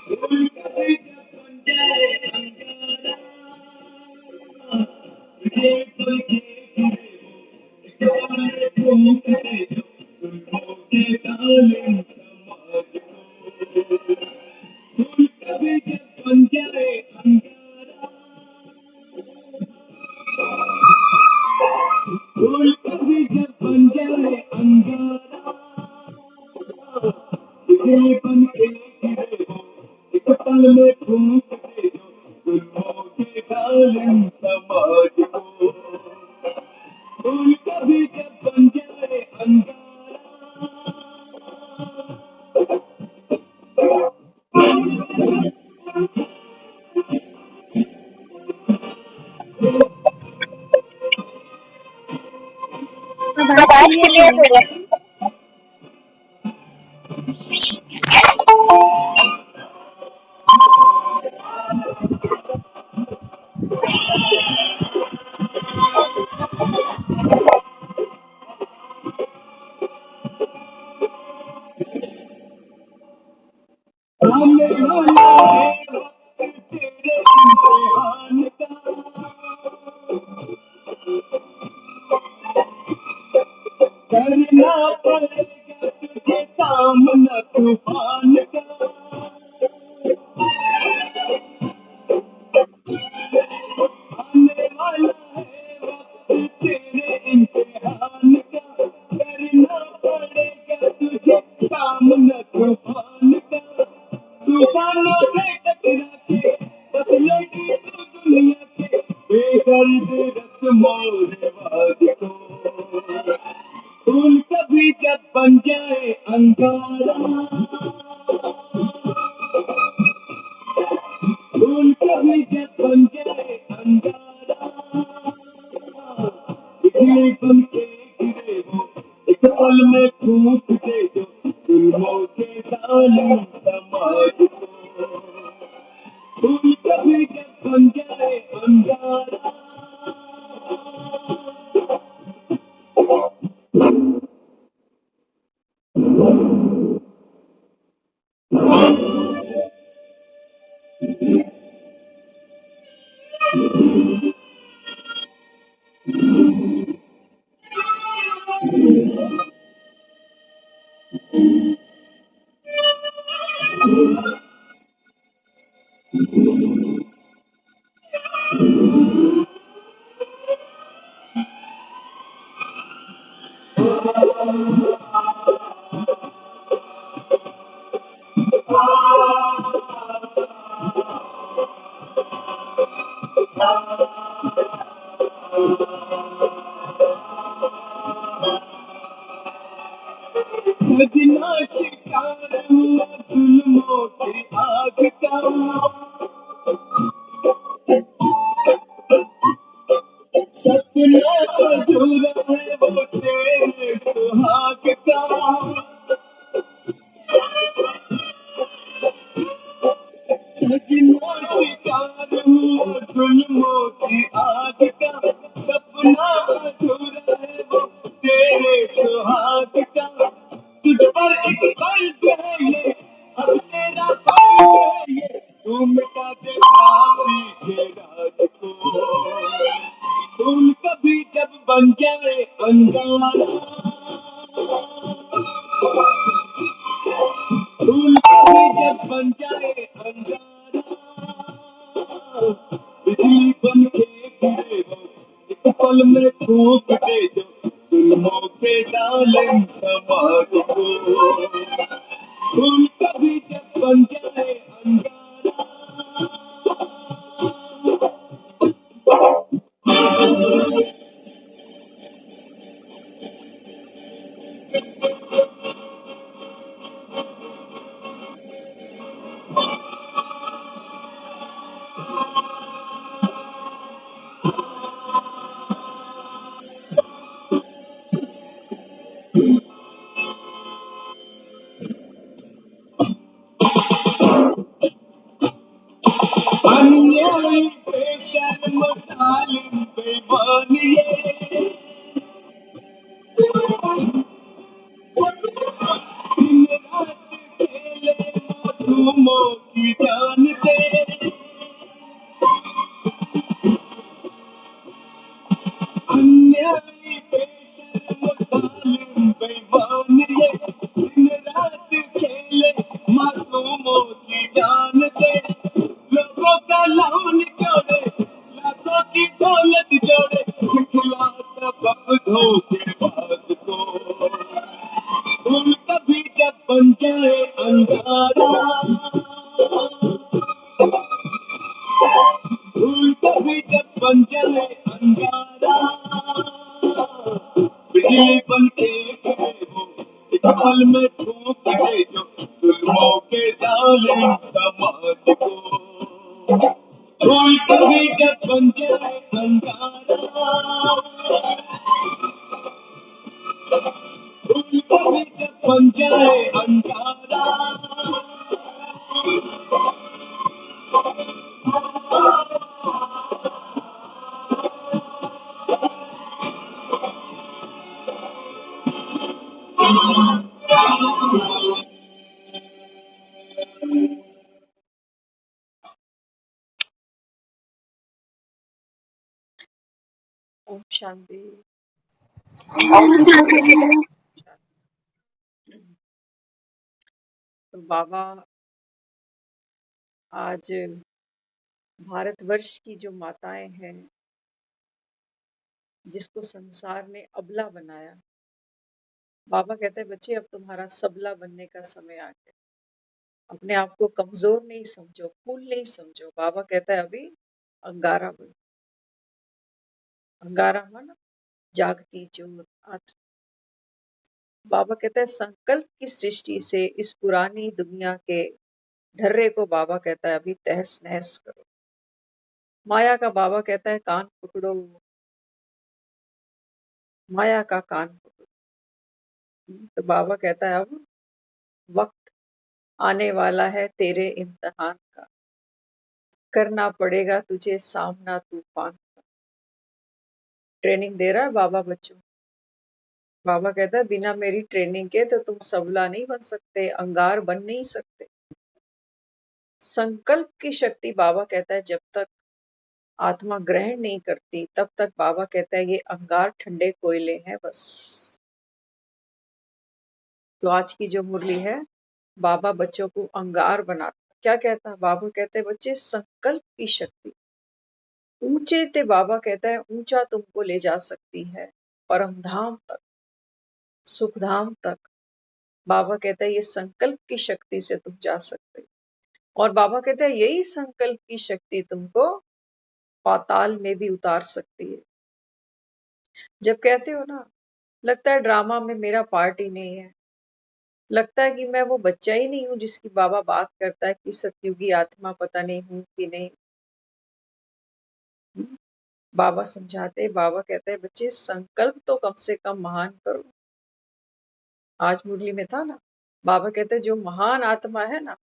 फूल कभी जब बन जाए अंगारा, ये पल के गिरे वो एक पल में फूंक दे जो जुल्मों के जालिम समाज को। फूल कभी जब बन जाए अंगारा, फूल कभी जब बन जाए अंगारा, बिजली बन के गिरे वो एक पल में फूंक दे जो जुल्मों के जालिम समाज को। फूल कभी जब बन जाए अंगारा, अब आज क्लियर हो रहा है। आने वाला है वक्त तेरे इम्तिहान का, करना पड़ेगा तुझे सामना तूफान का। आने वाला है वक्त तेरे इम्तिहान का, करना पड़ेगा तुझे सामना तूफान का। तूफानों से टकरा के बदलेगी तू दुनिया के बेदर्द रस्मों रिवाज को। फूल कभी जब बन जाए अंगारा, फूल कभी जब बन जाए अंगारा, बिजली बन के गिरे वो एक पल में फूंक दे जो जुल्मों के जालिम समाज को। फूल कभी जब बन जाए अंगारा, सजना शिकार हुआ जुल्मों की आग का, सपना अधूरा है वो तेरे सुहाग का। सजना शिकार हुआ जुल्मों की आग का, सपना अधूरा है वो तेरे सुहाग का। तुझ पर एक कर्ज है ये, अब तेरा फर्ज है ये, तू मिटा दे प्यारी के राज को। फूल कभी जब बन जाए अंगारा, फूल कभी जब बन जाए अंगारा, बिजली बन के गिरे वो एक पल में फूंक दे जो जुल्मों के जालिम समाज को। फूल कभी जब बन जाए अंगारा, अन्याय बेशर्म जालिम बेईमान ये, दिन रात खेले मासूमों की जान से अन्यायी बेशर्म जालिम बेईमान ये दिन रात खेले मासूमों की जान से लोगों का लहू निचोड़े लाखों की दौलत जोड़े सिखला सबक धोखेबाज को फूल कभी जब बन जाए अंगारा फूल कभी जब बन जाए अंगारा बिजली बन के गिरे वो एक पल में फूक दे जो जुल्मों के जालिम समाज को फूल कभी जब बन जाए अंगारा फूल कभी जब बन जाए अंगारा ओम शांति। तो बाबा आज भारतवर्ष की जो माताएं हैं जिसको संसार ने अबला बनाया, बाबा कहते हैं बच्चे अब तुम्हारा सबला बनने का समय आ गया। अपने आप को कमजोर नहीं समझो, फूल नहीं समझो। बाबा कहता है अभी अंगारा बनो। अंगारा माना जागती ज्योत आत्मा। बाबा कहता है संकल्प की सृष्टि से इस पुरानी दुनिया के ढर्रे को बाबा कहता है अभी तहस नहस करो। माया का बाबा कहता है कान पकड़ो, माया का कान पकड़ो। तो बाबा कहता है अब वक्त आने वाला है तेरे इम्तिहान का, करना पड़ेगा तुझे सामना तूफान का। ट्रेनिंग दे रहा है बाबा बच्चों। बाबा कहता है बिना मेरी ट्रेनिंग के तो तुम सबला नहीं बन सकते, अंगार बन नहीं सकते। संकल्प की शक्ति बाबा कहता है जब तक आत्मा ग्रहण नहीं करती तब तक बाबा कहता है ये अंगार ठंडे कोयले हैं बस। तो आज की जो मुरली है बाबा बच्चों को अंगार बनाता। क्या कहता है बाबा कहते हैं बच्चे संकल्प की शक्ति ऊंचे ते बाबा कहता है ऊंचा तुमको ले जा सकती है, परम धाम तक, सुख धाम तक। बाबा कहता है ये संकल्प की शक्ति से तुम जा सकते हो। और बाबा कहता है यही संकल्प की शक्ति तुमको पाताल में भी उतार सकती है। जब कहते हो ना लगता है ड्रामा में मेरा पार्ट ही नहीं है, लगता है कि मैं वो बच्चा ही नहीं हूं जिसकी बाबा बात करता है कि सतयुगी आत्मा पता नहीं हूं कि नहीं। बाबा समझाते, बाबा कहते हैं बच्चे संकल्प तो कम से कम महान करो। आज मुरली में था ना बाबा कहते हैं जो महान आत्मा है ना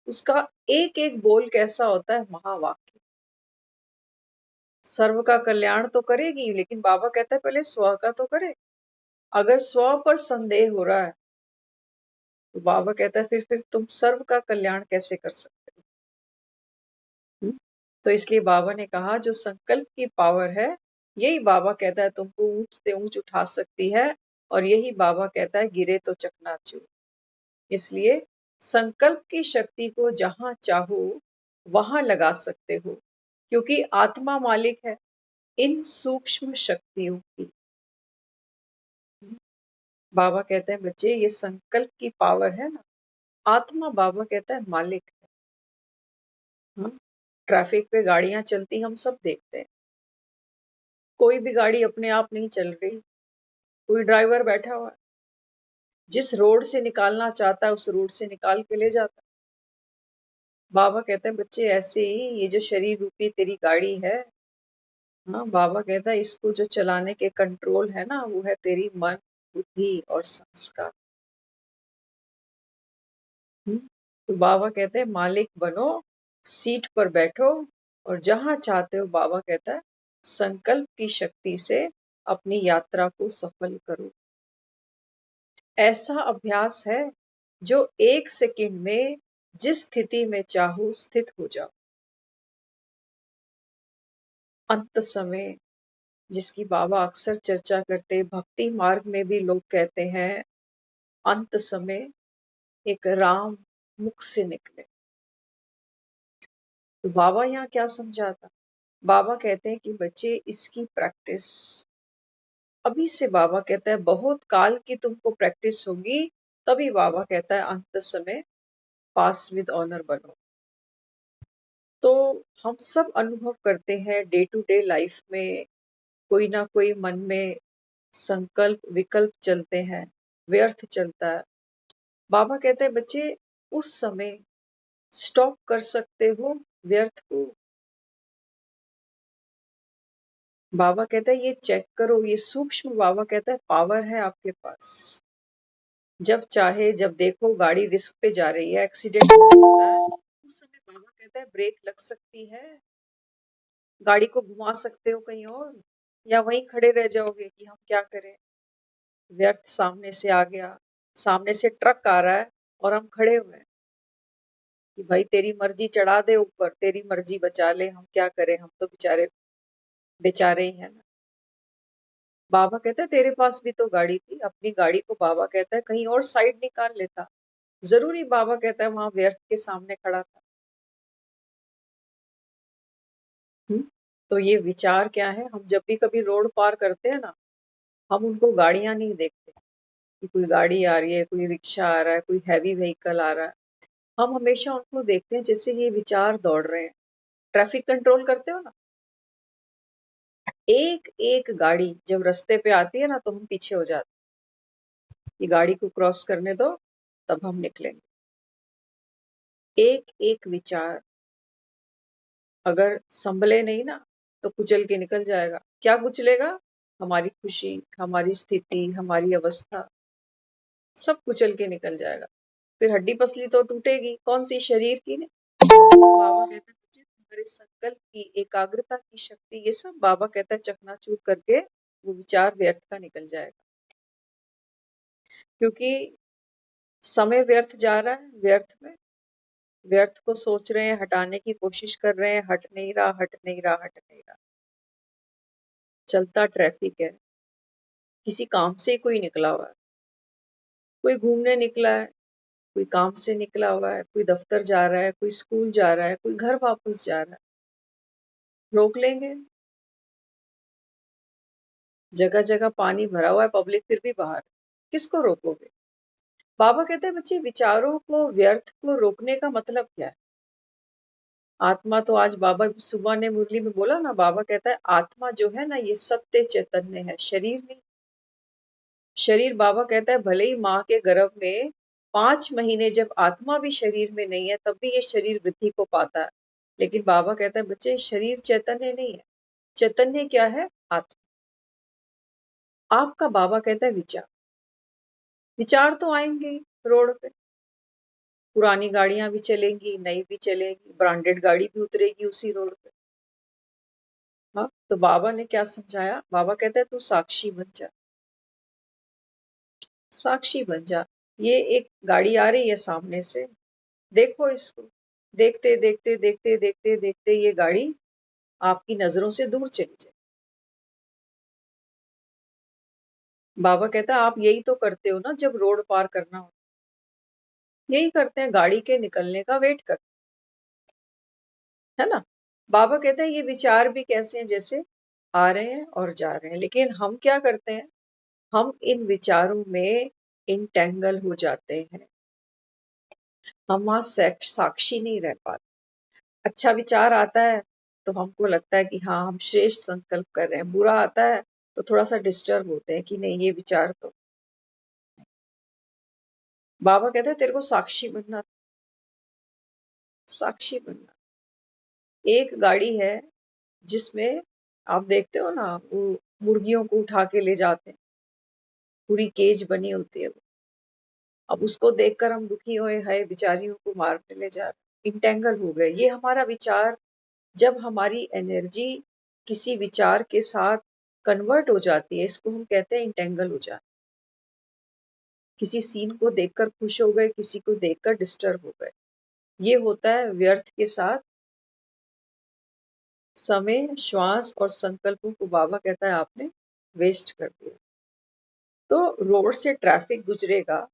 उसका एक एक बोल कैसा होता है महावाक्य। सर्व का कल्याण तो करेगी लेकिन बाबा कहता है पहले स्व का तो करे। अगर स्व पर संदेह हो रहा है तो बाबा कहता है फिर तुम सर्व का कल्याण कैसे कर सकते हो। तो इसलिए बाबा ने कहा जो संकल्प की पावर है यही बाबा कहता है तुमको ऊंच से ऊंच उठा सकती है, और यही बाबा कहता है गिरे तो चकनाचूर। इसलिए संकल्प की शक्ति को जहां चाहो वहां लगा सकते हो, क्योंकि आत्मा मालिक है इन सूक्ष्म शक्तियों की। बाबा कहते हैं बच्चे ये संकल्प की पावर है ना, आत्मा बाबा कहता है मालिक है। ट्रैफिक पे गाड़ियां चलती हम सब देखते हैं, कोई भी गाड़ी अपने आप नहीं चल रही, कोई ड्राइवर बैठा हुआ है, जिस रोड से निकालना चाहता है उस रोड से निकाल के ले जाता है। बाबा कहते हैं बच्चे ऐसे ही ये जो शरीर रूपी तेरी गाड़ी है, हाँ बाबा कहता है इसको जो चलाने के कंट्रोल है ना वो है तेरी मन, बुद्धि और संस्कार। तो बाबा कहते हैं मालिक बनो, सीट पर बैठो और जहां चाहते हो बाबा कहता है संकल्प की शक्ति से अपनी यात्रा को सफल करो। ऐसा अभ्यास है जो 1 सेकंड में जिस स्थिति में चाहो स्थित हो जाओ। अंत समय, जिसकी बाबा अक्सर चर्चा करते, भक्ति मार्ग में भी लोग कहते हैं अंत समय एक राम मुख से निकले। तो बाबा यहाँ क्या समझाता? बाबा कहते हैं कि बच्चे इसकी प्रैक्टिस अभी से, बाबा कहता है बहुत काल की तुमको प्रैक्टिस होगी, तभी बाबा कहता है अंत समय पास विद ऑनर बनो। तो हम सब अनुभव करते हैं डे टू डे लाइफ में, कोई ना कोई मन में संकल्प विकल्प चलते हैं, व्यर्थ चलता है। बाबा कहते हैं बच्चे उस समय स्टॉप कर सकते हो व्यर्थ को। बाबा कहता है ये चेक करो, ये सूक्ष्म, बाबा कहता है पावर है आपके पास। जब चाहे जब देखो गाड़ी रिस्क पे जा रही है, एक्सीडेंट हो सकता है, उस समय बाबा कहता है ब्रेक लग सकती है, गाड़ी को घुमा सकते हो कहीं और, या वहीं खड़े रह जाओगे कि हम क्या करें। व्यर्थ सामने से आ गया, सामने से ट्रक आ रहा है और हम खड़े हुए हैं कि भाई तेरी मर्जी चढ़ा दे ऊपर, तेरी मर्जी बचा ले, हम क्या करें, हम तो बेचारे बेचारे ही हैं ना। बाबा कहता है तेरे पास भी तो गाड़ी थी, अपनी गाड़ी को बाबा कहता है कहीं और साइड निकाल लेता। जरूरी बाबा कहता है वहां व्यर्थ के सामने खड़ा था। तो ये विचार क्या है, हम जब भी कभी रोड पार करते हैं ना, हम उनको गाड़ियां नहीं देखते कि कोई गाड़ी आ रही है, कोई रिक्शा आ रहा है, कोई हैवी व्हीकल आ रहा है। हम हमेशा उनको देखते हैं जैसे ये विचार दौड़ रहे हैं। ट्रैफिक कंट्रोल करते हो ना, एक एक गाड़ी जब रास्ते पे आती है ना तो हम पीछे हो जाते हैं कि गाड़ी को क्रॉस करने दो, तब हम निकलेंगे। एक एक विचार अगर संभले नहीं ना तो कुचल के निकल जाएगा। क्या कुचलेगा? हमारी खुशी, हमारी स्थिति, हमारी अवस्था, सब कुचल के निकल जाएगा। फिर हड्डी पसली तो टूटेगी, कौन सी, शरीर की ने। बाबा कहता है बच्चे तुम्हारे संकल्प की, एकाग्रता की शक्ति, ये सब बाबा कहता है चकनाचूर करके वो विचार व्यर्थ का निकल जाएगा। क्योंकि समय व्यर्थ जा रहा है, व्यर्थ में, व्यर्थ को सोच रहे हैं, हटाने की कोशिश कर रहे हैं, हट नहीं रहा, हट नहीं रहा, हट नहीं रहा। चलता ट्रैफिक है, किसी काम से ही कोई निकला हुआ है, कोई घूमने निकला है, कोई काम से निकला हुआ है, कोई दफ्तर जा रहा है, कोई स्कूल जा रहा है, कोई घर वापस जा रहा है। रोक लेंगे? जगह जगह पानी भरा हुआ है, पब्लिक फिर भी बाहर, किसको रोकोगे? बाबा कहते हैं बच्चे विचारों को, व्यर्थ को रोकने का मतलब क्या है? आत्मा तो आज बाबा सुबह ने मुरली में बोला ना, बाबा कहता है आत्मा जो है ना ये सत्य चैतन्य है, शरीर नहीं। शरीर बाबा कहता है भले ही माँ के गर्भ में 5 महीने जब आत्मा भी शरीर में नहीं है तब भी ये शरीर वृद्धि को पाता है, लेकिन बाबा कहता है बच्चे शरीर चैतन्य नहीं है। चैतन्य क्या है? आत्मा। आपका बाबा कहता है विचार, विचार तो आएंगे ही रोड पे, पुरानी गाड़ियां भी चलेंगी, नई भी चलेंगी, ब्रांडेड गाड़ी भी उतरेगी उसी रोड पे। हाँ, तो बाबा ने क्या समझाया? बाबा कहता है तू साक्षी बन जा, साक्षी बन जा। ये एक गाड़ी आ रही है सामने से, देखो इसको, देखते देखते देखते देखते देखते ये गाड़ी आपकी नजरों से दूर चली जाए। बाबा कहता है आप यही तो करते हो ना जब रोड पार करना हो, यही करते हैं, गाड़ी के निकलने का वेट करते है ना। बाबा कहते हैं ये विचार भी कैसे हैं, जैसे आ रहे हैं और जा रहे हैं, लेकिन हम क्या करते हैं, हम इन विचारों में इंटेंगल हो जाते हैं, हम वहां साक्षी नहीं रह पाते। अच्छा विचार आता है तो हमको लगता है कि हाँ हम श्रेष्ठ संकल्प कर रहे हैं, बुरा आता है तो थोड़ा सा डिस्टर्ब होते हैं कि नहीं ये विचार तो। बाबा कहते हैं तेरे को साक्षी बनना, साक्षी बनना। एक गाड़ी है जिसमें आप देखते हो ना, वो मुर्गियों को उठा के ले जाते हैं, पूरी केज बनी होती है वो। अब उसको देखकर हम दुखी हुए, है बेचारियों को मारने ले जा रहे, इंटेंगल हो गए। ये हमारा विचार, जब हमारी एनर्जी किसी विचार के साथ कन्वर्ट हो जाती है, इसको हम कहते हैं इंटेंगल हो जाना। किसी सीन को देखकर खुश हो गए, किसी को देखकर डिस्टर्ब हो गए। ये होता है व्यर्थ के साथ समय, श्वास और संकल्पों को बाबा कहता है आपने वेस्ट कर दिया। तो रोड से ट्रैफिक गुजरेगा,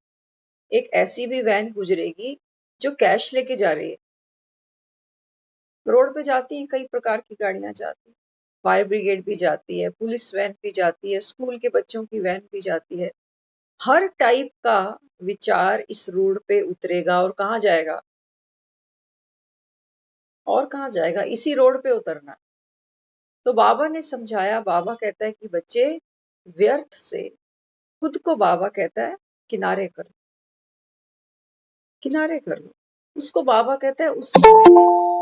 एक ऐसी भी वैन गुजरेगी जो कैश लेके जा रही है। रोड पे जाती हैं कई प्रकार की गाड़ियां जाती हैं, फायर ब्रिगेड भी जाती है, पुलिस वैन भी जाती है, स्कूल के बच्चों की वैन भी जाती है। हर टाइप का विचार इस रोड पे उतरेगा और कहाँ जाएगा? और कहाँ जाएगा? इसी रोड पे उतरना है। तो बाबा ने समझाया, बाबा कहता है कि बच्चे व्यर्थ से खुद को बाबा कहता है किनारे कर लो, किनारे कर लो। उसको बाबा कहता है उस समय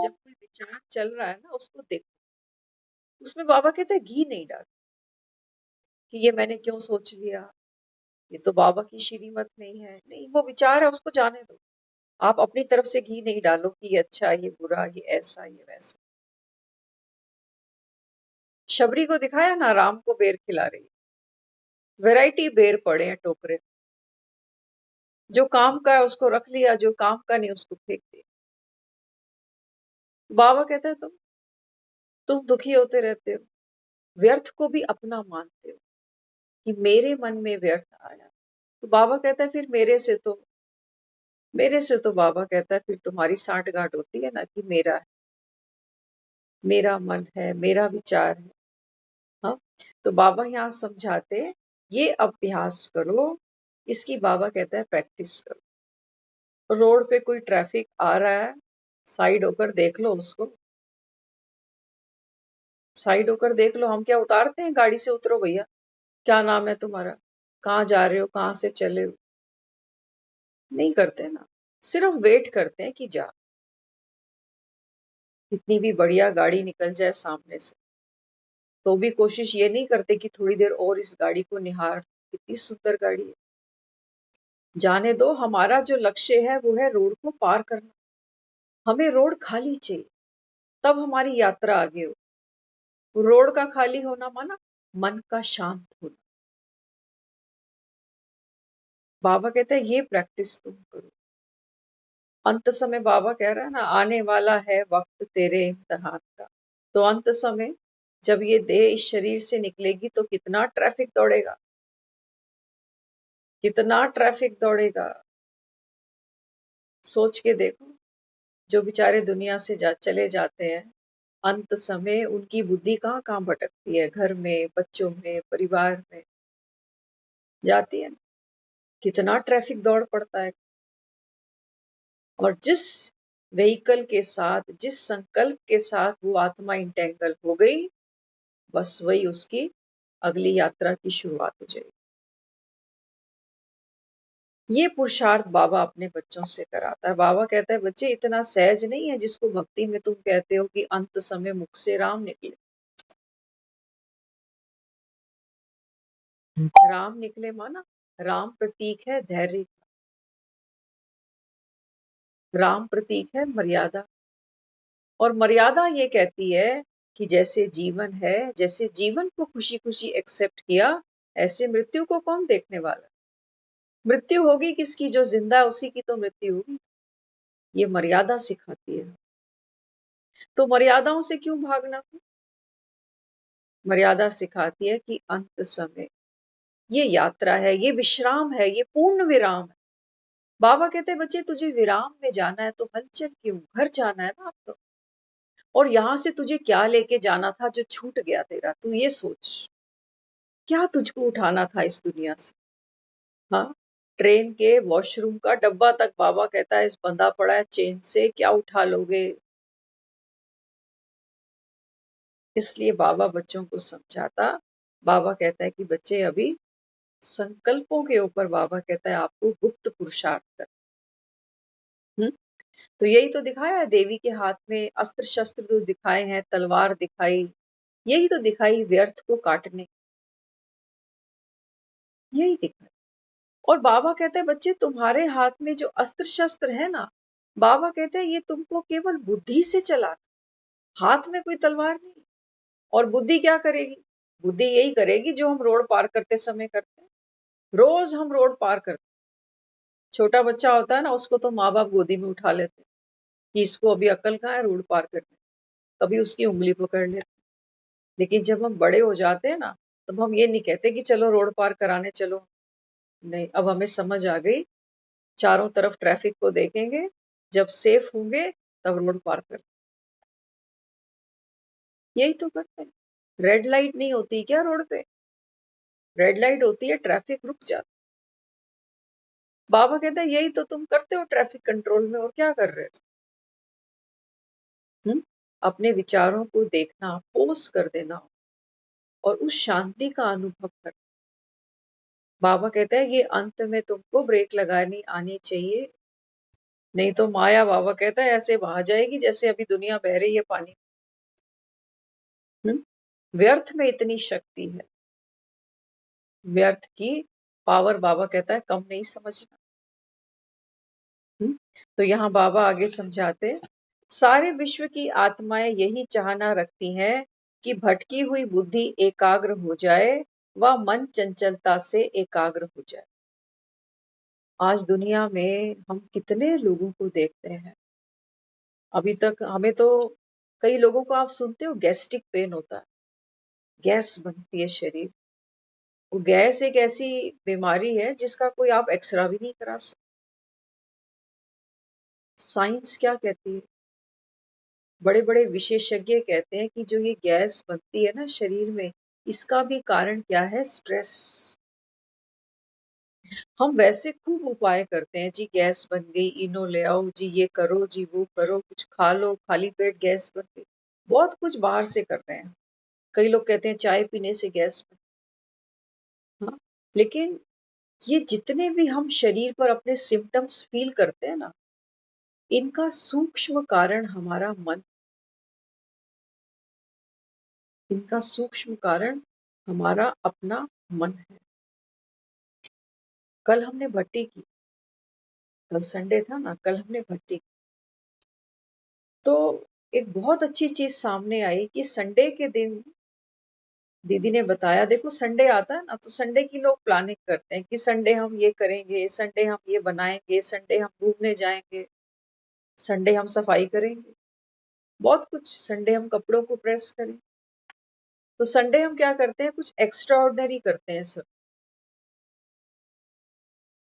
जब कोई विचार चल रहा है ना, उसको देखो। उसमें बाबा कहता है घी नहीं डाल कि ये मैंने क्यों सोच लिया, ये तो बाबा की श्रीमत नहीं है। नहीं, वो विचार है, उसको जाने दो। आप अपनी तरफ से घी नहीं डालो कि ये अच्छा, ये बुरा, ये ऐसा, ये वैसा। शबरी को दिखाया ना, राम को बेर खिला रही, वैरायटी बेर पड़े हैं टोकरे में। जो काम का है उसको रख लिया, जो काम का नहीं उसको फेंक दिया। बाबा कहता है तुम दुखी होते रहते हो, व्यर्थ को भी अपना मानते हो कि मेरे मन में व्यर्थ आया। तो बाबा कहता है फिर मेरे से तो बाबा कहता है फिर तुम्हारी सांठ-गांठ होती है ना कि मेरा है, मेरा मन है, मेरा विचार है। हाँ, तो बाबा यहाँ समझाते हैं, ये अभ्यास करो। इसकी बाबा कहता है प्रैक्टिस करो। रोड पे कोई ट्रैफिक आ रहा है, साइड होकर देख लो उसको, साइड होकर देख लो। हम क्या उतारते हैं गाड़ी से, उतरो भैया, क्या नाम है तुम्हारा, कहाँ जा रहे हो, कहाँ से चले हो? नहीं करते ना, सिर्फ वेट करते हैं कि जा, कितनी भी बढ़िया गाड़ी निकल जाए सामने से, तो भी कोशिश ये नहीं करते कि थोड़ी देर और इस गाड़ी को निहार, कितनी सुंदर गाड़ी है। जाने दो, हमारा जो लक्ष्य है वो है रोड को पार करना। हमें रोड खाली चाहिए, तब हमारी यात्रा आगे हो। रोड का खाली होना माना मन का शांत होना। बाबा कहते हैं ये प्रैक्टिस तुम करो। अंत समय बाबा कह रहा है ना, आने वाला है वक्त तेरे इम्तिहान का। तो अंत समय जब ये देह इस शरीर से निकलेगी तो कितना ट्रैफिक दौड़ेगा, कितना ट्रैफिक दौड़ेगा। सोच के देखो, जो बेचारे दुनिया से चले जाते हैं, अंत समय उनकी बुद्धि कहाँ कहाँ भटकती है, घर में, बच्चों में, परिवार में जाती है। कितना ट्रैफिक दौड़ पड़ता है। और जिस व्हीकल के साथ, जिस संकल्प के साथ वो आत्मा इंटेंगल हो गई, बस वही उसकी अगली यात्रा की शुरुआत हो जाएगी। ये पुरुषार्थ बाबा अपने बच्चों से कराता है। बाबा कहता है बच्चे इतना सहज नहीं है जिसको भक्ति में तुम कहते हो कि अंत समय मुख से राम निकले। राम निकले माना राम प्रतीक है धैर्य, राम प्रतीक है मर्यादा। और मर्यादा ये कहती है कि जैसे जीवन है, जैसे जीवन को खुशी खुशी एक्सेप्ट किया, ऐसे मृत्यु को कौन देखने वाला। मृत्यु होगी किसकी, जो जिंदा है उसी की तो मृत्यु होगी। ये मर्यादा सिखाती है। तो मर्यादाओं से क्यों भागना? मर्यादा सिखाती है कि अंत समय ये यात्रा है, ये विश्राम है, ये पूर्ण विराम है। बाबा कहते हैं बच्चे तुझे विराम में जाना है तो हलचल क्यों, घर जाना है ना अब तो। और यहां से तुझे क्या लेके जाना था जो छूट गया तेरा, तू ये सोच, क्या तुझको उठाना था इस दुनिया से। हाँ, ट्रेन के वॉशरूम का डब्बा तक बाबा कहता है इस बंधा पड़ा है चेन से, क्या उठा लोगे। इसलिए बाबा बच्चों को समझाता, बाबा कहता है कि बच्चे अभी संकल्पों के ऊपर बाबा कहता है आपको गुप्त पुरुषार्थ कर। तो यही तो दिखाया है, देवी के हाथ में अस्त्र शस्त्र जो दिखाए हैं, तलवार दिखाई, यही तो दिखाई व्यर्थ को काटने, यही दिखाई। और बाबा कहते हैं बच्चे तुम्हारे हाथ में जो अस्त्र शस्त्र है ना, बाबा कहते हैं ये तुमको केवल बुद्धि से चलाना, हाथ में कोई तलवार नहीं। और बुद्धि क्या करेगी? बुद्धि यही करेगी जो हम रोड पार करते समय करते हैं। रोज हम रोड पार करते हैं। छोटा बच्चा होता है ना, उसको तो माँ बाप गोदी में उठा लेते हैं, कि इसको अभी अक्ल कहाँ है रोड पार करने, कभी उसकी उंगली पकड़ लेते। लेकिन जब हम बड़े हो जाते हैं ना, तब हम ये नहीं कहते कि चलो रोड पार कराने चलो। नहीं, अब हमें समझ आ गई, चारों तरफ ट्रैफिक को देखेंगे, जब सेफ होंगे तब रोड पार कर। यही तो करते हैं। रेड लाइट नहीं होती क्या रोड पे? रेड लाइट होती है, ट्रैफिक रुक जाता। बाबा कहता है यही तो तुम करते हो ट्रैफिक कंट्रोल में, और क्या कर रहे हो? अपने विचारों को देखना, पोज कर देना और उस शांति का अनुभव कर। बाबा कहता है ये अंत में तुमको ब्रेक लगानी आनी चाहिए, नहीं तो माया, बाबा कहता है, ऐसे बहा जाएगी जैसे अभी दुनिया बह रही है पानी। व्यर्थ में इतनी शक्ति है, व्यर्थ की पावर बाबा कहता है कम नहीं समझना। तो यहाँ बाबा आगे समझाते, सारे विश्व की आत्माएं यही चाहना रखती हैं कि भटकी हुई बुद्धि एकाग्र हो जाए व मन चंचलता से एकाग्र हो जाए। आज दुनिया में हम कितने लोगों को देखते हैं, अभी तक हमें तो कई लोगों को आप सुनते हो गैस्ट्रिक पेन होता है, गैस बनती है शरीर। वो गैस एक ऐसी बीमारी है जिसका कोई आप एक्सरा भी नहीं करा सकते। साइंस क्या कहती है, बड़े बड़े विशेषज्ञ कहते हैं कि जो ये गैस बनती है ना शरीर में, इसका भी कारण क्या है? स्ट्रेस। हम वैसे खूब उपाय करते हैं, जी गैस बन गई, इनो ले आओ जी, ये करो जी, वो करो, कुछ खा लो, खाली पेट गैस बन गई, बहुत कुछ बाहर से कर रहे हैं। कई लोग कहते हैं चाय पीने से गैस बन। हाँ, लेकिन ये जितने भी हम शरीर पर अपने सिम्टम्स फील करते हैं ना, इनका सूक्ष्म कारण हमारा मन, इनका सूक्ष्म कारण हमारा अपना मन है। कल हमने भट्टी की, कल संडे था ना, कल हमने भट्टी की, तो एक बहुत अच्छी चीज सामने आई कि संडे के दिन दीदी ने बताया, देखो संडे आता है ना, तो संडे की लोग प्लानिंग करते हैं कि संडे हम ये करेंगे, संडे हम ये बनाएंगे, संडे हम घूमने जाएंगे, संडे हम सफाई करेंगे, बहुत कुछ, संडे हम कपड़ों को प्रेस करें। तो संडे हम क्या करते हैं, कुछ एक्स्ट्रा ऑर्डिनरी करते हैं सब।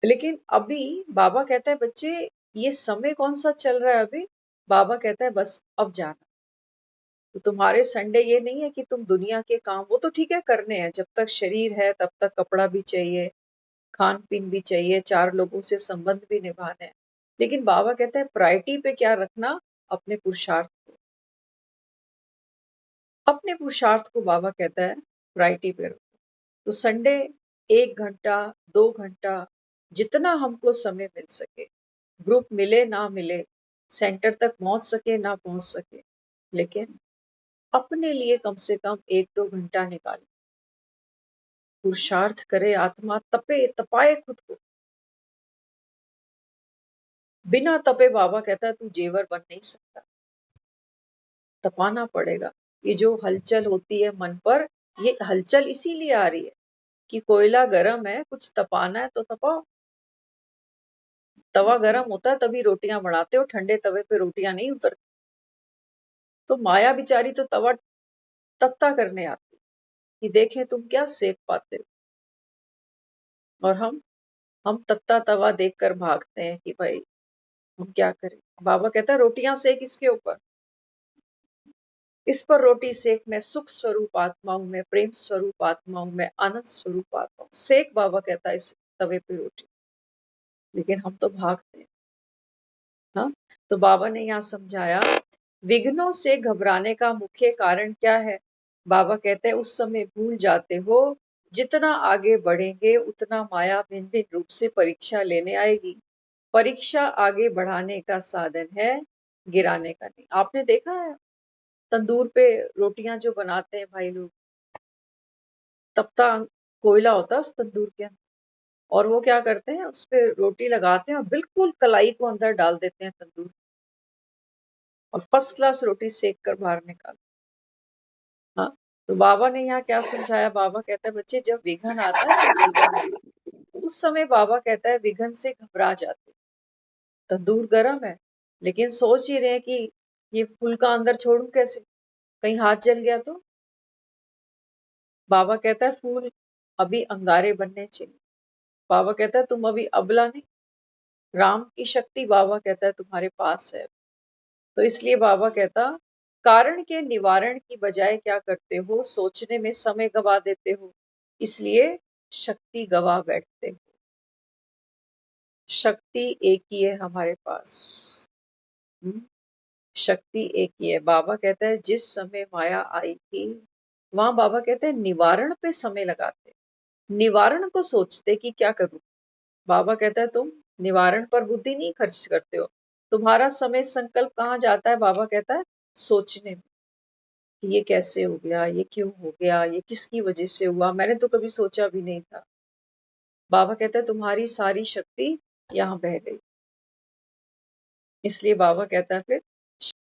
लेकिन अभी बाबा कहता है बच्चे, ये समय कौन सा चल रहा है अभी? बाबा कहता है बस अब जाना। तो तुम्हारे संडे ये नहीं है कि तुम दुनिया के काम, वो तो ठीक है करने हैं, जब तक शरीर है तब तक कपड़ा भी चाहिए, खान पीन भी चाहिए, चार लोगों से संबंध भी निभाने हैं। लेकिन बाबा कहता है प्रायोरिटी पे क्या रखना? अपने पुरुषार्थ को, अपने पुरुषार्थ को बाबा कहता है प्रायोरिटी पे रखो। तो संडे 1 घंटा 2 घंटा, जितना हमको समय मिल सके, ग्रुप मिले ना मिले, सेंटर तक पहुंच सके ना पहुंच सके, लेकिन अपने लिए कम से कम 1-2 घंटा निकाले, पुरुषार्थ करे, आत्मा तपे, तपाए खुद को। बिना तपे बाबा कहता है तू जेवर बन नहीं सकता, तपाना पड़ेगा। ये जो हलचल होती है मन पर, ये हलचल इसीलिए आ रही है कि कोयला गर्म है, कुछ तपाना है तो तपाओ। तवा गर्म होता है तभी रोटियां बनाते हो, ठंडे तवे पे रोटियां नहीं उतरती। तो माया बिचारी तो तवा तत्ता करने आती कि देखें तुम क्या सेक पाते हो, और हम तत्ता तवा देखकर भागते हैं कि भाई हम क्या करें। बाबा कहता है रोटियां सेक इसके ऊपर, इस पर रोटी सेक, मैं सुख स्वरूप आत्मा हूं, मैं प्रेम स्वरूप आत्मा हूं, मैं आनंद स्वरूप आत्मा हूं, सेक बाबा कहता है इस तवे पे रोटी। लेकिन हम तो भागते हैं। हाँ, तो बाबा ने यहाँ समझाया, विघ्नों से घबराने का मुख्य कारण क्या है? बाबा कहते हैं उस समय भूल जाते हो, जितना आगे बढ़ेंगे उतना माया भिन्न भिन्न रूप से परीक्षा लेने आएगी। परीक्षा आगे बढ़ाने का साधन है, गिराने का नहीं। आपने देखा है तंदूर पे रोटियां जो बनाते हैं भाई लोग, तपता कोयला होता है उस तंदूर के अंदर, और वो क्या करते हैं, उस पे रोटी लगाते हैं और बिल्कुल कलाई को अंदर डाल देते हैं तंदूर, और फर्स्ट क्लास रोटी सेक कर बाहर निकाल। हाँ, तो बाबा ने यहाँ क्या समझाया? बाबा कहता है बच्चे जब विघन आता है ना जीवन में, उस समय बाबा कहता है विघन से घबरा जाते, तंदूर गर्म है, लेकिन सोच ही रहे हैं कि ये फूल का अंदर छोड़ू कैसे, कहीं हाथ जल गया तो। बाबा कहता है फूल अभी अंगारे बनने चाहिए। बाबा कहता है तुम अभी अबला नहीं, राम की शक्ति बाबा कहता है तुम्हारे पास है। तो इसलिए बाबा कहता कारण के निवारण की बजाय क्या करते हो, सोचने में समय गवा देते हो, इसलिए शक्ति गवा बैठते हो। शक्ति एक ही है हमारे पास। हम्म, शक्ति एक ही है। बाबा कहता है जिस समय माया आई थी, वहां बाबा कहते हैं निवारण पे समय लगाते, निवारण को सोचते कि क्या करूं। बाबा कहता है तुम निवारण पर बुद्धि नहीं खर्च करते हो, तुम्हारा समय संकल्प कहाँ जाता है, बाबा कहता है सोचने में कि ये कैसे हो गया, ये क्यों हो गया, ये किसकी वजह से हुआ, मैंने तो कभी सोचा भी नहीं था। बाबा कहता है तुम्हारी सारी शक्ति यहाँ बह गई। इसलिए बाबा कहता है फिर